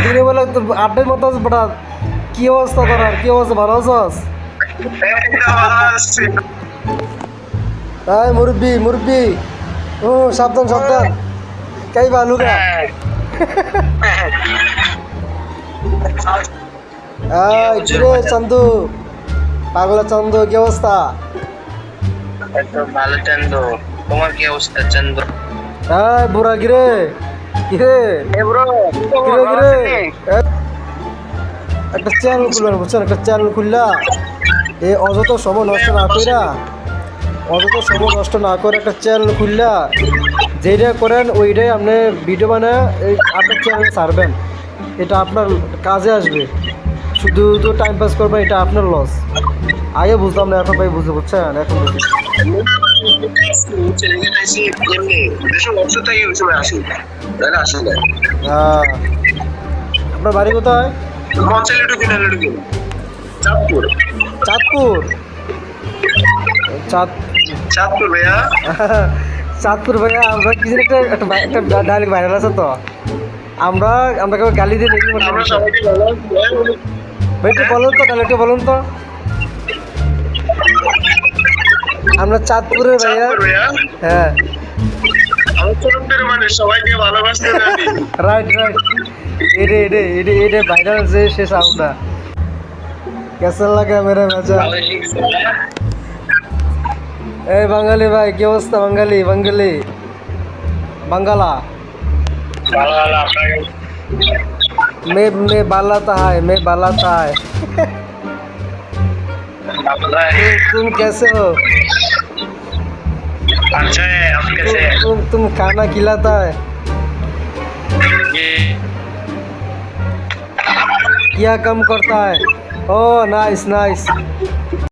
দিনে বেলা তোর আড্ডার মতো আছে বেটা। কি অবস্থা তোর? আর কি অবস্থা, ভালো আছস? এই মুরব্বি মুরব্বি, ও সাবধান সাবধান, কাই বালুকা। কিরে চান্দু, পাগলা চান্দু, কি অবস্থা? ভালো চান্দু, তোমার কি অবস্থা চান্দু? বুড়া কিরে, কিরে কিরে কিরে, একটা চ্যানেল খুললেন বুঝছেন, একটা চ্যানেল খুললা এই অযথা সময় নষ্ট না কইরা, অযথা সময় নষ্ট না করে একটা চ্যানেল খুললা যেটা করেন ওইটাই আপনি ভিডিও বানায় এই আপনার চ্যানেলে ছাড়বেন। এটা আপনার কাজে আসবে। শুধু তো টাইম পাস করবেন, এটা আপনার লস। আগে বুঝলাম না, এখন ভাই বুঝতে বুঝছেন, এখন বুঝি। আপনার বাড়ি কোথায়? চাঁদপুর। চাঁদপুর। চাঁদপুর ভাইয়া। চাঁদপুর ভাইয়া, আমরা কিছু একটা ডায়লগ ভাইরাল আছে তো, আমরা আমরা কেউ গালি দিয়ে দেখি ভাই, একটু বলুন তো, তাহলে একটু বলুন তো। আমরা চাঁদপুরের ভাইয়া। হ্যাঁ, রাইট রাইট, এটা ভাইরাল যে শেষ আমরা कैसा लगा मेरा मजा? ए बंगाली भाई, কি অবস্থা? বাঙালি বাঙালি বাঙ্গালা मैं बालाता है, मैं बालाता है। तुम कैसे हो? अच्छा है, आप कैसे हैं? तुम खाना खिलाता है क्या कम करता है? Oh nice nice.